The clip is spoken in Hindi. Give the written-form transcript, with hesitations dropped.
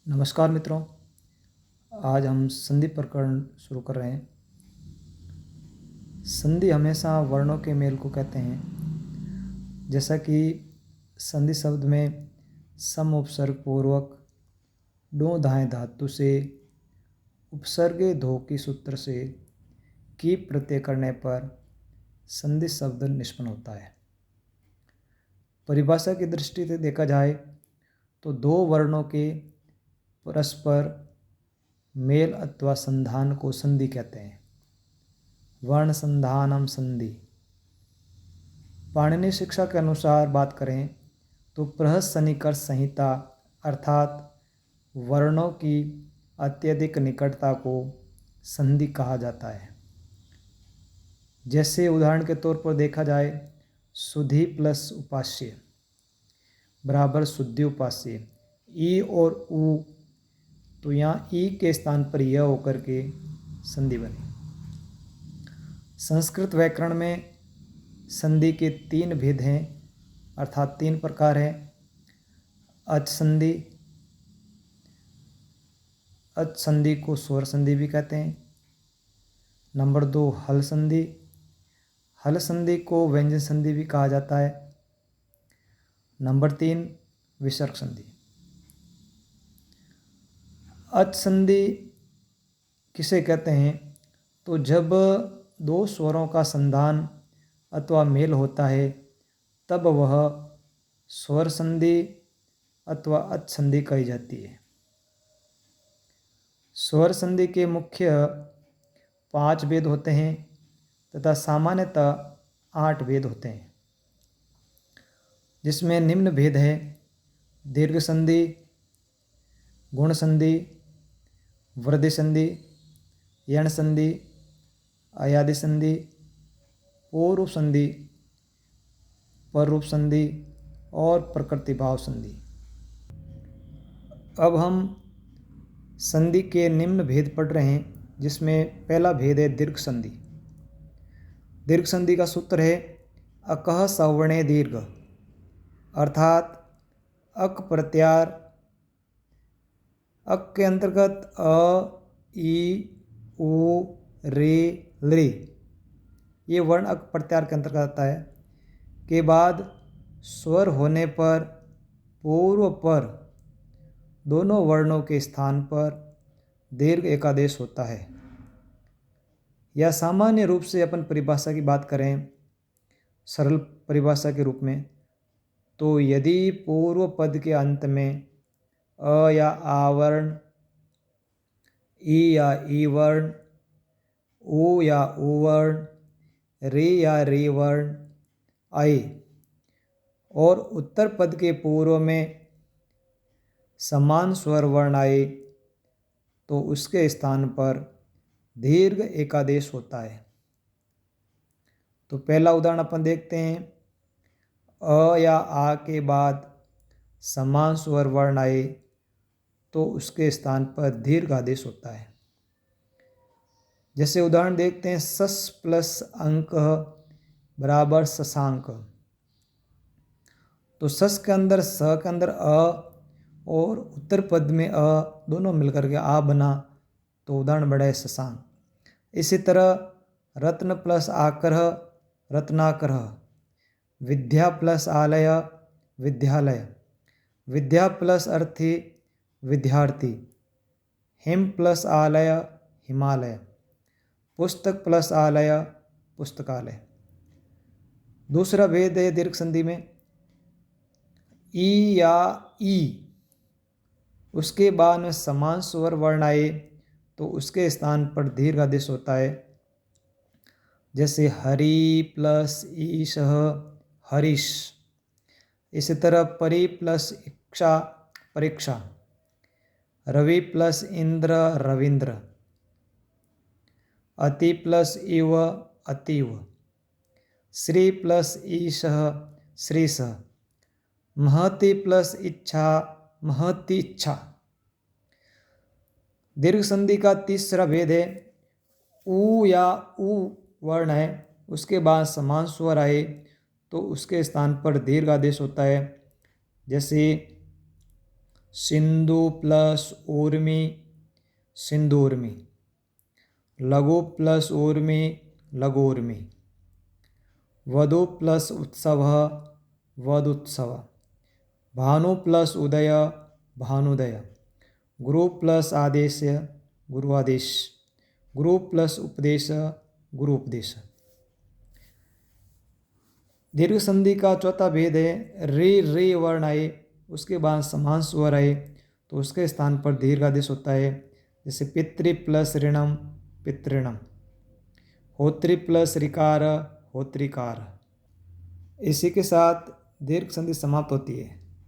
नमस्कार मित्रों। आज हम संधि प्रकरण शुरू कर रहे हैं। संधि हमेशा वर्णों के मेल को कहते हैं। जैसा कि संधि शब्द में सम उपसर्ग पूर्वक डो धाए धातु से उपसर्गे धो की सूत्र से की प्रत्यय करने पर संधि शब्द निष्पन्न होता है। परिभाषा की दृष्टि से देखा जाए तो दो वर्णों के परस्पर मेल अथवा संधान को संधि कहते हैं। वर्ण संधानम संधि। पाणिनि शिक्षा के अनुसार बात करें तो बृहत्सनिकर्ष संहिता अर्थात वर्णों की अत्यधिक निकटता को संधि कहा जाता है। जैसे उदाहरण के तौर पर देखा जाए, सुधि प्लस उपास्य बराबर शुद्धि उपास्य, ई और उ, तो यहाँ ई के स्थान पर यह होकर के संधि बनी। संस्कृत व्याकरण में संधि के तीन भेद हैं, अर्थात तीन प्रकार हैं। अच संधि, अच संधि को स्वर संधि भी कहते हैं। नंबर 2 हल संधि, हल संधि को व्यंजन संधि भी कहा जाता है। नंबर 3 विसर्ग संधि। अच संधि किसे कहते हैं? तो जब दो स्वरों का संधान अथवा मेल होता है तब वह स्वर संधि अथवा अच संधि कही जाती है। स्वर संधि के मुख्य 5 भेद होते हैं तथा सामान्यतः 8 भेद होते हैं, जिसमें निम्न भेद है: दीर्घ संधि, गुण संधि, वृद्धि संधि, यण संधि, अयादि संधि, पूर्व संधि, पररूप संधि और प्रकृति भाव संधि। अब हम संधि के निम्न भेद पढ़ रहे हैं, जिसमें पहला भेद है दीर्घ संधि। दीर्घ संधि का सूत्र है अकः सवर्णे दीर्घ, अर्थात अक प्रत्यार, अक के अंतर्गत अ, ई, उ, रे, लृ, ये वर्ण अक प्रत्यार के अंतर्गत आता है, के बाद स्वर होने पर पूर्व पर दोनों वर्णों के स्थान पर दीर्घ एकादेश होता है। या सामान्य रूप से अपन परिभाषा की बात करें, सरल परिभाषा के रूप में, तो यदि पूर्व पद के अंत में अ या आ वर्ण, ई या ई वर्ण, उ या उ वर्ण, रे या रे वर्ण आए और उत्तर पद के पूर्व में समान स्वर वर्ण आए तो उसके स्थान पर दीर्घ एकादेश होता है। तो पहला उदाहरण अपन देखते हैं। अ या आ के बाद समान स्वर वर्ण आए तो उसके स्थान पर दीर्घ आदेश होता है। जैसे उदाहरण देखते हैं, सस प्लस अंक बराबर शशांक। तो सस के अंदर स के अंदर अ और उत्तर पद में अ दोनों मिलकर के आ बना, तो उदाहरण बड़ा है शशांक। इसी तरह रत्न प्लस आकरह रत्नाकरह, विद्या प्लस आलय विद्यालय, विद्या प्लस अर्थी विद्यार्थी, हिम प्लस आलय हिमालय, पुस्तक प्लस आलय पुस्तकालय। दूसरा भेद है दीर्घ संधि में ई या ई, उसके बाद में समान स्वर वर्ण आए तो उसके स्थान पर दीर्घ आदेश होता है। जैसे हरि प्लस ईश हरीश। इसी तरह परि प्लस इक्षा परीक्षा, रवि प्लस इंद्र रविंद्र, अति प्लस इव अतीव, श्री प्लस ईश श्रीश, महति प्लस इच्छा महति इच्छा। दीर्घ संधि का तीसरा भेद है उ या उ वर्ण है, उसके बाद समान स्वर आए तो उसके स्थान पर दीर्घ आदेश होता है। जैसे सिंधु प्लस ऊर्मी, सिंधूर्मी। लघु प्लस ऊर्मी, लघूर्मी। वधु प्लस उत्सव, वदुत्सव। भानु प्लस उदय, भानुदय। गुरु प्लस आदेश, गुरुआदेश। गुरु प्लस उपदेश, गुरुपदेश। दीर्घ संधि का चौथा भेद है रे वर्ण आए उसके बाद समान स्वर आए तो उसके स्थान पर दीर्घ आदेश होता है। जैसे पितृ प्लस ऋणम, पितृणम। होत्री प्लस ऋकार, होत्रिकार। इसी के साथ दीर्घ संधि समाप्त होती है।